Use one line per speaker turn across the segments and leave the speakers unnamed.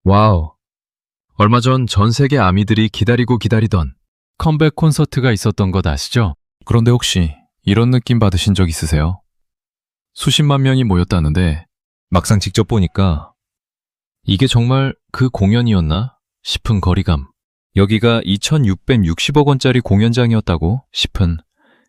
와우. 얼마 전 전 세계 아미들이 기다리고 기다리던 컴백 콘서트가 있었던 것 아시죠? 그런데 혹시 이런 느낌 받으신 적 있으세요? 수십만 명이 모였다는데 막상 직접 보니까 이게 정말 그 공연이었나 싶은 거리감. 여기가 2,660억 원짜리 공연장이었다고 싶은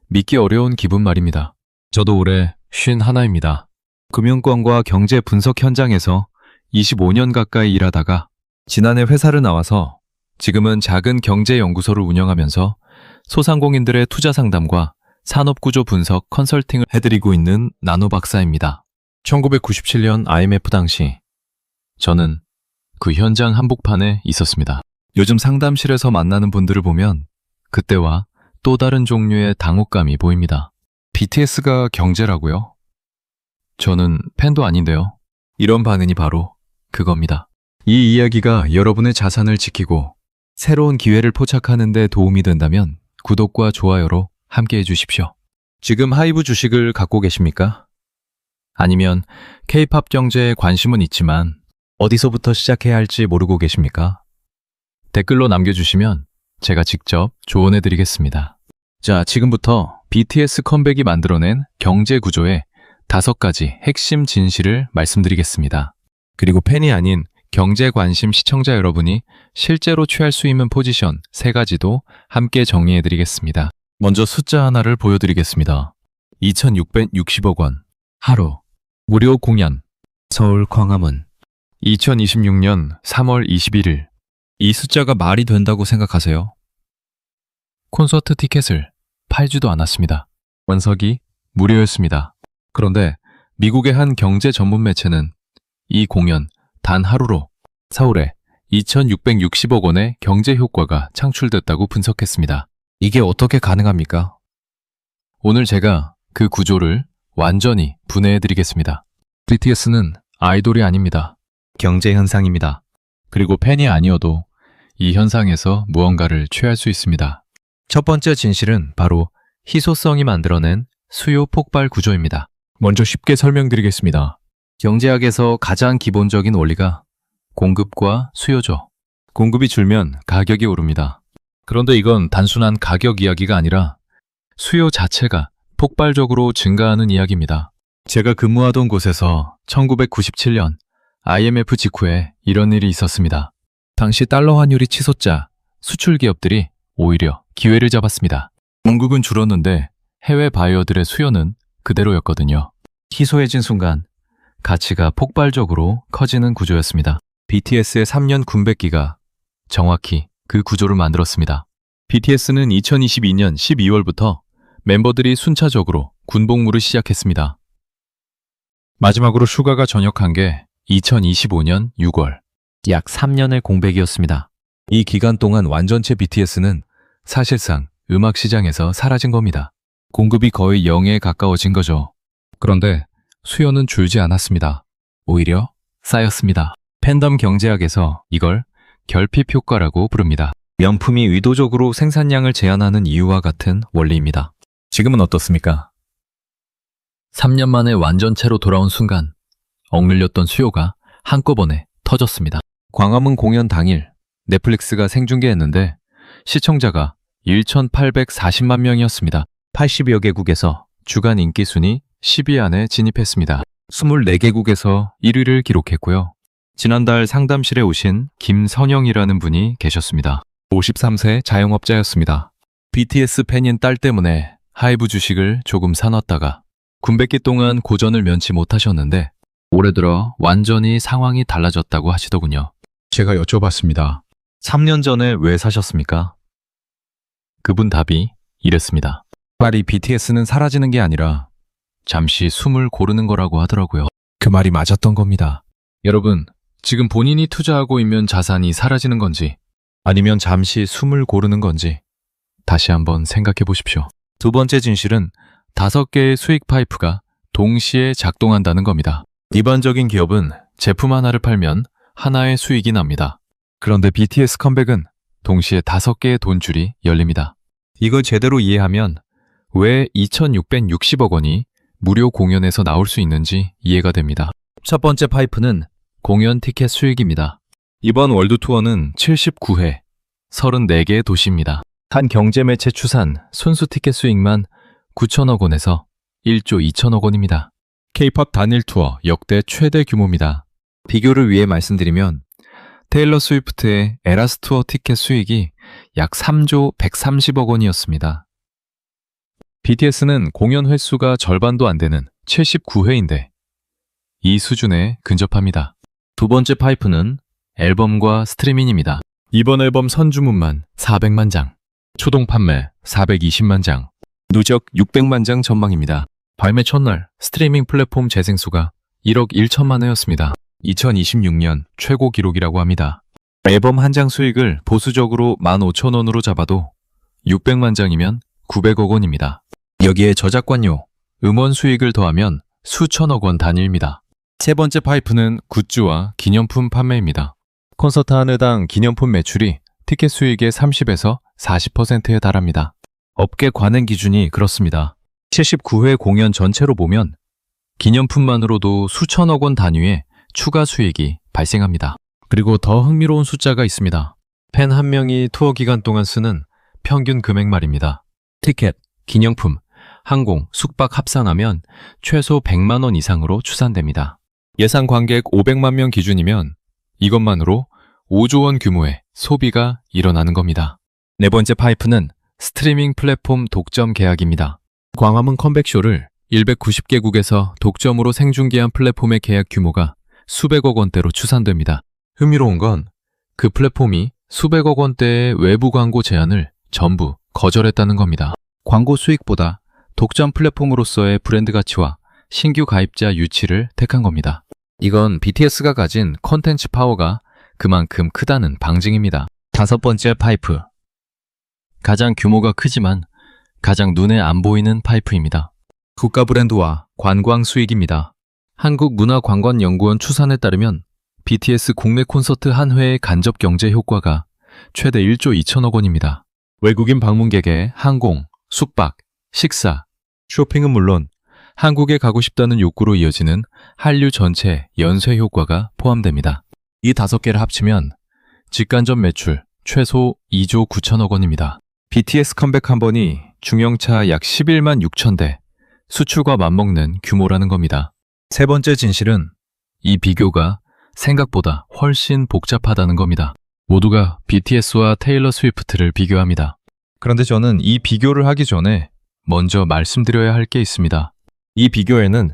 믿기 어려운 기분 말입니다. 저도 올해 51입니다. 금융권과 경제 분석 현장에서 25년 가까이 일하다가 지난해 회사를 나와서 지금은 작은 경제연구소를 운영하면서 소상공인들의 투자 상담과 산업구조 분석 컨설팅을 해드리고 있는 나노 박사입니다. 1997년 IMF 당시 저는 그 현장 한복판에 있었습니다. 요즘 상담실에서 만나는 분들을 보면 그때와 또 다른 종류의 당혹감이 보입니다. BTS가 경제라고요? 저는 팬도 아닌데요. 이런 반응이 바로 그겁니다. 이 이야기가 여러분의 자산을 지키고 새로운 기회를 포착하는 데 도움이 된다면 구독과 좋아요로 함께 해주십시오. 지금 하이브 주식을 갖고 계십니까? 아니면 K-팝 경제에 관심은 있지만 어디서부터 시작해야 할지 모르고 계십니까? 댓글로 남겨주시면 제가 직접 조언해드리겠습니다. 자, 지금부터 BTS 컴백이 만들어낸 경제 구조의 5가지 핵심 진실을 말씀드리겠습니다. 그리고 팬이 아닌 경제 관심 시청자 여러분이 실제로 취할 수 있는 포지션 3가지도 함께 정리해드리겠습니다. 먼저 숫자 하나를 보여드리겠습니다. 2,660억 원 하루 무료 공연 서울 광화문 2026년 3월 21일 이 숫자가 말이 된다고 생각하세요? 콘서트 티켓을 팔지도 않았습니다. 원석이 무료였습니다. 그런데 미국의 한 경제 전문 매체는 이 공연 단 하루로 서울에 2,660억 원의 경제 효과가 창출됐다고 분석했습니다. 이게 어떻게 가능합니까? 오늘 제가 그 구조를 완전히 분해해드리겠습니다. BTS는 아이돌이 아닙니다. 경제 현상입니다. 그리고 팬이 아니어도 이 현상에서 무언가를 취할 수 있습니다. 첫 번째 진실은 바로 희소성이 만들어낸 수요 폭발 구조입니다. 먼저 쉽게 설명드리겠습니다. 경제학에서 가장 기본적인 원리가 공급과 수요죠. 공급이 줄면 가격이 오릅니다. 그런데 이건 단순한 가격 이야기가 아니라 수요 자체가 폭발적으로 증가하는 이야기입니다. 제가 근무하던 곳에서 1997년 IMF 직후에 이런 일이 있었습니다. 당시 달러 환율이 치솟자 수출 기업들이 오히려 기회를 잡았습니다. 공급은 줄었는데 해외 바이어들의 수요는 그대로였거든요. 희소해진 순간 가치가 폭발적으로 커지는 구조였습니다. BTS의 3년 군백기가 정확히 그 구조를 만들었습니다. BTS는 2022년 12월부터 멤버들이 순차적으로 군복무를 시작했습니다. 마지막으로 슈가가 전역한 게 2025년 6월, 약 3년의 공백이었습니다. 이 기간 동안 완전체 BTS는 사실상 음악 시장에서 사라진 겁니다. 공급이 거의 0에 가까워진 거죠. 그런데 수요는 줄지 않았습니다. 오히려 쌓였습니다. 팬덤 경제학에서 이걸 결핍 효과라고 부릅니다. 명품이 의도적으로 생산량을 제한하는 이유와 같은 원리입니다. 지금은 어떻습니까? 3년 만에 완전체로 돌아온 순간 억눌렸던 수요가 한꺼번에 터졌습니다. 광화문 공연 당일 넷플릭스가 생중계했는데 시청자가 1,840만 명이었습니다. 80여 개국에서 주간 인기 순위 10위 안에 진입했습니다. 24개국에서 1위를 기록했고요. 지난달 상담실에 오신 김선영이라는 분이 계셨습니다. 53세 자영업자였습니다. BTS 팬인 딸 때문에 하이브 주식을 조금 사놨다가 군백기 동안 고전을 면치 못하셨는데 올해 들어 완전히 상황이 달라졌다고 하시더군요. 제가 여쭤봤습니다. 3년 전에 왜 사셨습니까? 그분 답이 이랬습니다. 빨리 BTS는 사라지는 게 아니라 잠시 숨을 고르는 거라고 하더라고요. 그 말이 맞았던 겁니다. 여러분, 지금 본인이 투자하고 있는 자산이 사라지는 건지 아니면 잠시 숨을 고르는 건지 다시 한번 생각해 보십시오. 두 번째 진실은 5개의 수익 파이프가 동시에 작동한다는 겁니다. 일반적인 기업은 제품 하나를 팔면 하나의 수익이 납니다. 그런데 BTS 컴백은 동시에 5개의 돈줄이 열립니다. 이걸 제대로 이해하면 왜 2,660억 원이 무료 공연에서 나올 수 있는지 이해가 됩니다. 첫 번째 파이프는 공연 티켓 수익입니다. 이번 월드 투어는 79회, 34개의 도시입니다. 한 경제 매체 추산 순수 티켓 수익만 9천억 원에서 1조 2천억 원입니다. K-팝 단일 투어 역대 최대 규모입니다. 비교를 위해 말씀드리면 테일러 스위프트의 에라스 투어 티켓 수익이 약 3조 130억 원이었습니다. BTS는 공연 횟수가 절반도 안 되는 79회인데 이 수준에 근접합니다. 두 번째 파이프는 앨범과 스트리밍입니다. 이번 앨범 선주문만 400만 장, 초동 판매 420만 장, 누적 600만 장 전망입니다. 발매 첫날 스트리밍 플랫폼 재생수가 1억 1천만 회였습니다. 2026년 최고 기록이라고 합니다. 앨범 한 장 수익을 보수적으로 15,000원으로 잡아도 600만 장이면 900억 원입니다. 여기에 저작권료, 음원 수익을 더하면 수천억 원 단위입니다. 세 번째 파이프는 굿즈와 기념품 판매입니다. 콘서트 한 회당 기념품 매출이 티켓 수익의 30에서 40%에 달합니다. 업계 관행 기준이 그렇습니다. 79회 공연 전체로 보면 기념품만으로도 수천억 원 단위의 추가 수익이 발생합니다. 그리고 더 흥미로운 숫자가 있습니다. 팬 한 명이 투어 기간 동안 쓰는 평균 금액 말입니다. 티켓, 기념품, 항공, 숙박 합산하면 최소 100만 원 이상으로 추산됩니다. 예상 관객 500만 명 기준이면 이것만으로 5조 원 규모의 소비가 일어나는 겁니다. 네 번째 파이프는 스트리밍 플랫폼 독점 계약입니다. 광화문 컴백쇼를 190개국에서 독점으로 생중계한 플랫폼의 계약 규모가 수백억 원대로 추산됩니다. 흥미로운 건 그 플랫폼이 수백억 원대의 외부 광고 제한을 전부 거절했다는 겁니다. 광고 수익보다 독점 플랫폼으로서의 브랜드 가치와 신규 가입자 유치를 택한 겁니다. 이건 BTS가 가진 콘텐츠 파워가 그만큼 크다는 방증입니다. 다섯 번째 파이프. 가장 규모가 크지만 가장 눈에 안 보이는 파이프입니다. 국가 브랜드와 관광 수익입니다. 한국문화관광연구원 추산에 따르면 BTS 국내 콘서트 한 회의 간접 경제 효과가 최대 1조 2천억 원입니다. 외국인 방문객의 항공, 숙박, 식사, 쇼핑은 물론 한국에 가고 싶다는 욕구로 이어지는 한류 전체 연쇄 효과가 포함됩니다. 이 5개를 합치면 직간접 매출 최소 2조 9천억 원입니다. BTS 컴백 한 번이 중형차 약 11만 6천 대, 수출과 맞먹는 규모라는 겁니다. 세 번째 진실은 이 비교가 생각보다 훨씬 복잡하다는 겁니다. 모두가 BTS와 테일러 스위프트를 비교합니다. 그런데 저는 이 비교를 하기 전에 먼저 말씀드려야 할 게 있습니다. 이 비교에는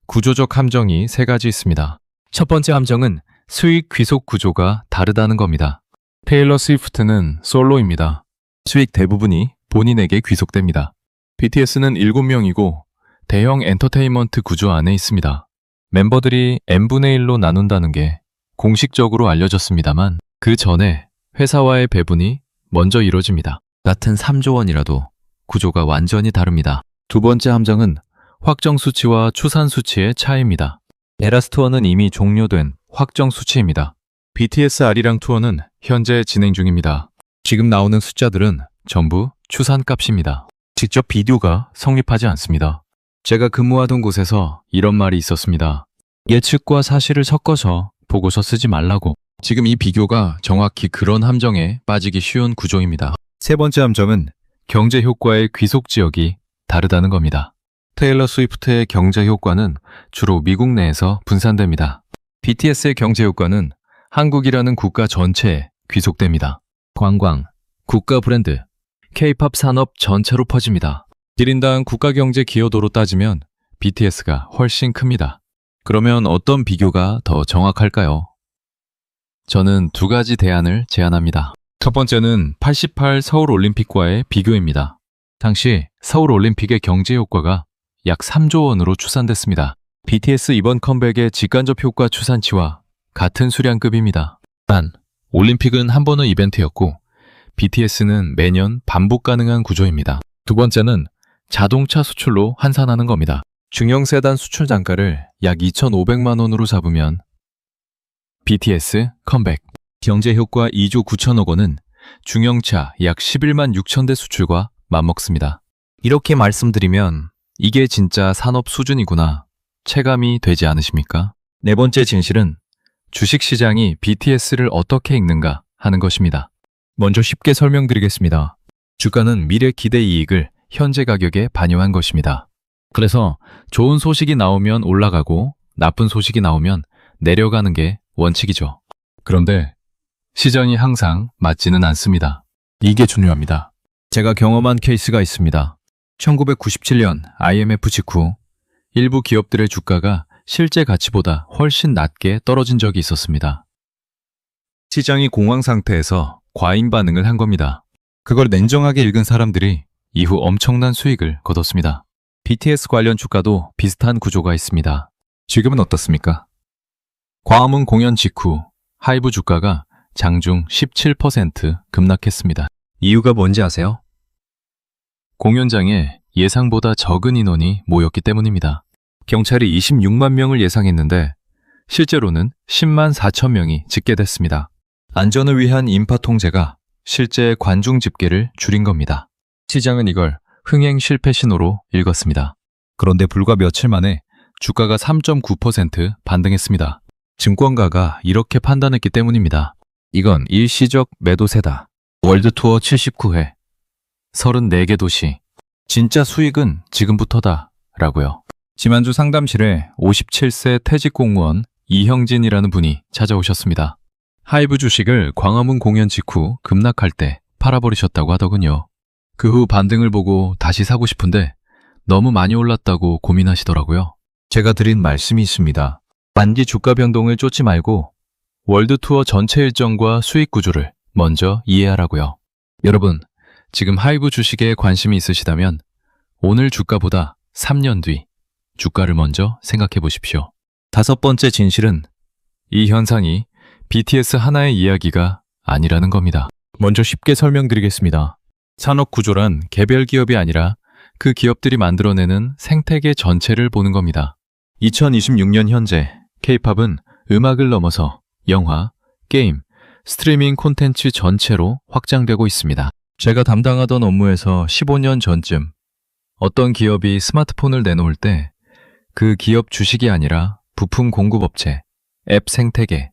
구조적 함정이 3가지 있습니다. 첫 번째 함정은 수익 귀속 구조가 다르다는 겁니다. 테일러 스위프트는 솔로입니다. 수익 대부분이 본인에게 귀속됩니다. BTS는 7명이고 대형 엔터테인먼트 구조 안에 있습니다. 멤버들이 n분의 1로 나눈다는 게 공식적으로 알려졌습니다만 그 전에 회사와의 배분이 먼저 이뤄집니다. 같은 3조 원이라도 구조가 완전히 다릅니다. 두 번째 함정은 확정 수치와 추산 수치의 차이입니다. 에라스 투어는 이미 종료된 확정 수치입니다. BTS 아리랑 투어는 현재 진행 중입니다. 지금 나오는 숫자들은 전부 추산값입니다. 직접 비교가 성립하지 않습니다. 제가 근무하던 곳에서 이런 말이 있었습니다. 예측과 사실을 섞어서 보고서 쓰지 말라고. 지금 이 비교가 정확히 그런 함정에 빠지기 쉬운 구조입니다. 세 번째 함정은 경제 효과의 귀속 지역이 다르다는 겁니다. 테일러 스위프트의 경제 효과는 주로 미국 내에서 분산됩니다. BTS의 경제 효과는 한국이라는 국가 전체에 귀속됩니다. 관광, 국가 브랜드, K-팝 산업 전체로 퍼집니다. 1인당 국가 경제 기여도로 따지면 BTS가 훨씬 큽니다. 그러면 어떤 비교가 더 정확할까요? 저는 2가지 대안을 제안합니다. 첫 번째는 88 서울올림픽과의 비교입니다. 당시 서울올림픽의 경제 효과가 약 3조 원으로 추산됐습니다. BTS 이번 컴백의 직간접 효과 추산치와 같은 수량급입니다. 단, 올림픽은 한 번의 이벤트였고 BTS는 매년 반복 가능한 구조입니다. 두 번째는 자동차 수출로 환산하는 겁니다. 중형 세단 수출 단가를 약 2,500만 원으로 잡으면 BTS 컴백, 경제 효과 2조 9천억 원은 중형차 약 11만 6천 대 수출과 맞먹습니다. 이렇게 말씀드리면 이게 진짜 산업 수준이구나 체감이 되지 않으십니까? 네 번째 진실은 주식시장이 BTS를 어떻게 읽는가 하는 것입니다. 먼저 쉽게 설명드리겠습니다. 주가는 미래 기대 이익을 현재 가격에 반영한 것입니다. 그래서 좋은 소식이 나오면 올라가고 나쁜 소식이 나오면 내려가는 게 원칙이죠. 그런데 시장이 항상 맞지는 않습니다. 이게 중요합니다. 제가 경험한 케이스가 있습니다. 1997년 IMF 직후 일부 기업들의 주가가 실제 가치보다 훨씬 낮게 떨어진 적이 있었습니다. 시장이 공황 상태에서 과잉 반응을 한 겁니다. 그걸 냉정하게 읽은 사람들이 이후 엄청난 수익을 거뒀습니다. BTS 관련 주가도 비슷한 구조가 있습니다. 지금은 어떻습니까? 광화문 공연 직후 하이브 주가가 장중 17% 급락했습니다. 이유가 뭔지 아세요? 공연장에 예상보다 적은 인원이 모였기 때문입니다. 경찰이 26만 명을 예상했는데 실제로는 10만 4천 명이 집계됐습니다. 안전을 위한 인파 통제가 실제 관중 집계를 줄인 겁니다. 시장은 이걸 흥행 실패 신호로 읽었습니다. 그런데 불과 며칠 만에 주가가 3.9% 반등했습니다. 증권가가 이렇게 판단했기 때문입니다. 이건 일시적 매도세다. 월드투어 79회 34개 도시 진짜 수익은 지금부터다 라고요. 지난주 상담실에 57세 퇴직공무원 이형진이라는 분이 찾아오셨습니다. 하이브 주식을 광화문 공연 직후 급락할 때 팔아버리셨다고 하더군요. 그 후 반등을 보고 다시 사고 싶은데 너무 많이 올랐다고 고민하시더라고요. 제가 드린 말씀이 있습니다. 단기 주가 변동을 쫓지 말고 월드투어 전체 일정과 수익 구조를 먼저 이해하라고요. 여러분, 지금 하이브 주식에 관심이 있으시다면 오늘 주가보다 3년 뒤 주가를 먼저 생각해 보십시오. 다섯 번째 진실은 이 현상이 BTS 하나의 이야기가 아니라는 겁니다. 먼저 쉽게 설명드리겠습니다. 산업 구조란 개별 기업이 아니라 그 기업들이 만들어내는 생태계 전체를 보는 겁니다. 2026년 현재 K-팝은 음악을 넘어서 영화, 게임, 스트리밍 콘텐츠 전체로 확장되고 있습니다. 제가 담당하던 업무에서 15년 전쯤 어떤 기업이 스마트폰을 내놓을 때 그 기업 주식이 아니라 부품 공급업체, 앱 생태계,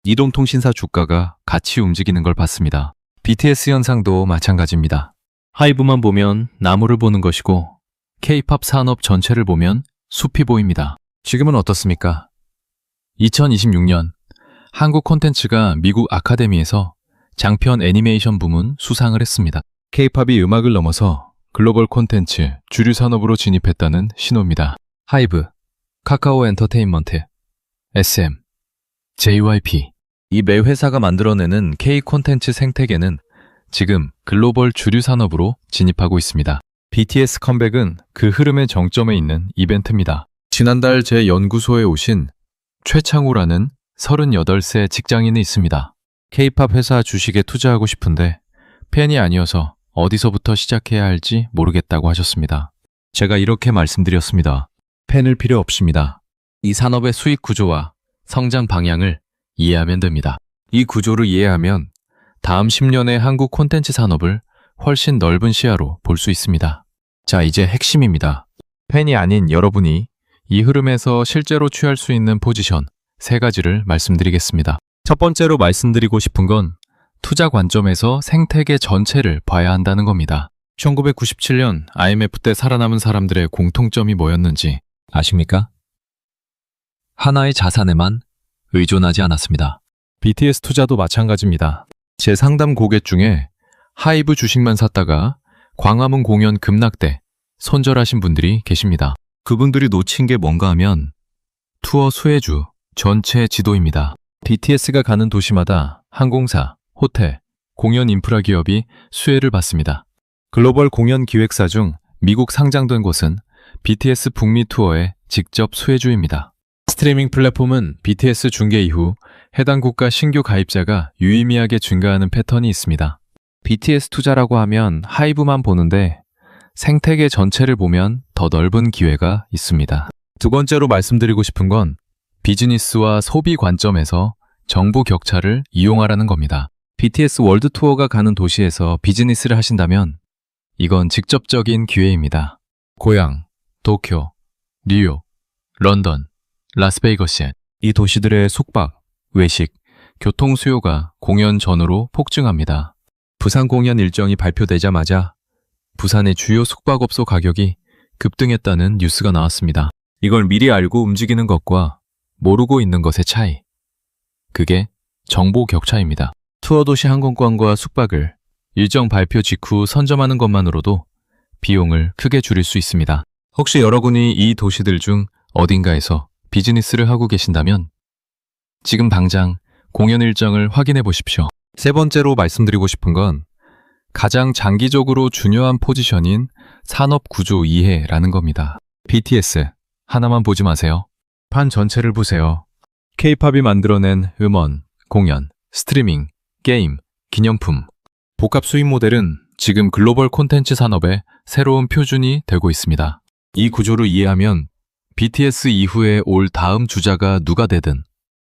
이동통신사 주가가 같이 움직이는 걸 봤습니다. BTS 현상도 마찬가지입니다. 하이브만 보면 나무를 보는 것이고 K-팝 산업 전체를 보면 숲이 보입니다. 지금은 어떻습니까? 2026년 한국 콘텐츠가 미국 아카데미에서 장편 애니메이션 부문 수상을 했습니다. K-팝이 음악을 넘어서 글로벌 콘텐츠 주류 산업으로 진입했다는 신호입니다. 하이브, 카카오 엔터테인먼트, SM, JYP 이 매 회사가 만들어내는 K 콘텐츠 생태계는 지금 글로벌 주류 산업으로 진입하고 있습니다. BTS 컴백은 그 흐름의 정점에 있는 이벤트입니다. 지난달 제 연구소에 오신 최창우라는 38세 직장인이 있습니다. K-팝 회사 주식에 투자하고 싶은데 팬이 아니어서 어디서부터 시작해야 할지 모르겠다고 하셨습니다. 제가 이렇게 말씀드렸습니다. 팬을 필요 없습니다. 이 산업의 수익 구조와 성장 방향을 이해하면 됩니다. 이 구조를 이해하면 다음 10년의 한국 콘텐츠 산업을 훨씬 넓은 시야로 볼 수 있습니다. 자, 이제 핵심입니다. 팬이 아닌 여러분이 이 흐름에서 실제로 취할 수 있는 포지션 3가지를 말씀드리겠습니다. 첫 번째로 말씀드리고 싶은 건 투자 관점에서 생태계 전체를 봐야 한다는 겁니다. 1997년 IMF 때 살아남은 사람들의 공통점이 뭐였는지 아십니까? 하나의 자산에만 의존하지 않았습니다. BTS 투자도 마찬가지입니다. 제 상담 고객 중에 하이브 주식만 샀다가 광화문 공연 급락 때 손절하신 분들이 계십니다. 그분들이 놓친 게 뭔가 하면 투어 수혜주 전체 지도입니다. BTS가 가는 도시마다 항공사, 호텔, 공연 인프라 기업이 수혜를 받습니다. 글로벌 공연 기획사 중 미국 상장된 곳은 BTS 북미 투어의 직접 수혜주입니다. 스트리밍 플랫폼은 BTS 중계 이후 해당 국가 신규 가입자가 유의미하게 증가하는 패턴이 있습니다. BTS 투자라고 하면 하이브만 보는데 생태계 전체를 보면 더 넓은 기회가 있습니다. 두 번째로 말씀드리고 싶은 건 비즈니스와 소비 관점에서 정보 격차를 이용하라는 겁니다. BTS 월드 투어가 가는 도시에서 비즈니스를 하신다면 이건 직접적인 기회입니다. 고향, 도쿄, 뉴욕, 런던, 라스베이거스 이 도시들의 숙박, 외식, 교통 수요가 공연 전후로 폭증합니다. 부산 공연 일정이 발표되자마자 부산의 주요 숙박업소 가격이 급등했다는 뉴스가 나왔습니다. 이걸 미리 알고 움직이는 것과 모르고 있는 것의 차이. 그게 정보 격차입니다. 투어 도시 항공권과 숙박을 일정 발표 직후 선점하는 것만으로도 비용을 크게 줄일 수 있습니다. 혹시 여러분이 이 도시들 중 어딘가에서 비즈니스를 하고 계신다면 지금 당장 공연 일정을 확인해 보십시오. 세 번째로 말씀드리고 싶은 건 가장 장기적으로 중요한 포지션인 산업 구조 이해라는 겁니다. BTS 하나만 보지 마세요. 판 전체를 보세요. K-팝이 만들어낸 음원, 공연, 스트리밍, 게임, 기념품. 복합 수익 모델은 지금 글로벌 콘텐츠 산업의 새로운 표준이 되고 있습니다. 이 구조를 이해하면 BTS 이후에 올 다음 주자가 누가 되든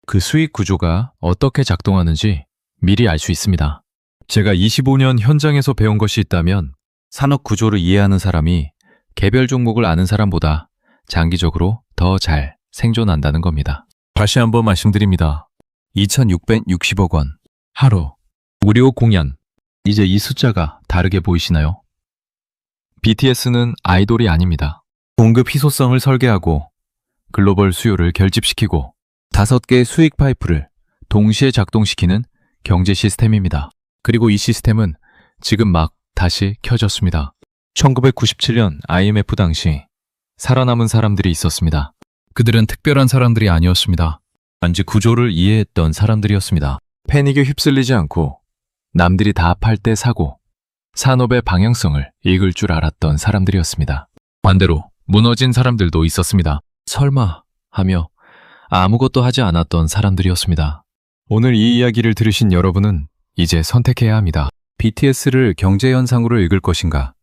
그 수익 구조가 어떻게 작동하는지 미리 알 수 있습니다. 제가 25년 현장에서 배운 것이 있다면 산업 구조를 이해하는 사람이 개별 종목을 아는 사람보다 장기적으로 더 잘 생존한다는 겁니다. 다시 한번 말씀드립니다. 2,660억 원 하루 무료 공연. 이제 이 숫자가 다르게 보이시나요? BTS는 아이돌이 아닙니다. 공급 희소성을 설계하고 글로벌 수요를 결집시키고 5개의 수익 파이프를 동시에 작동시키는 경제 시스템입니다. 그리고 이 시스템은 지금 막 다시 켜졌습니다. 1997년 IMF 당시 살아남은 사람들이 있었습니다. 그들은 특별한 사람들이 아니었습니다. 단지 구조를 이해했던 사람들이었습니다. 패닉에 휩쓸리지 않고 남들이 다 팔 때 사고 산업의 방향성을 읽을 줄 알았던 사람들이었습니다. 반대로 무너진 사람들도 있었습니다. 설마 하며 아무것도 하지 않았던 사람들이었습니다. 오늘 이 이야기를 들으신 여러분은 이제 선택해야 합니다. BTS를 경제현상으로 읽을 것인가?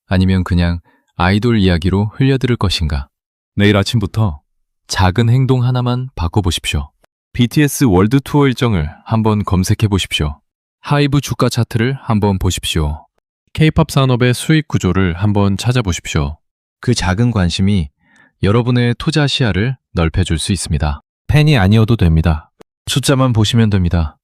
아니면 그냥 아이돌 이야기로 흘려들을 것인가? 내일 아침부터 작은 행동 하나만 바꿔보십시오. BTS 월드 투어 일정을 한번 검색해 보십시오. 하이브 주가 차트를 한번 보십시오. K-팝 산업의 수익 구조를 한번 찾아보십시오. 그 작은 관심이 여러분의 투자 시야를 넓혀줄 수 있습니다. 팬이 아니어도 됩니다. 숫자만 보시면 됩니다.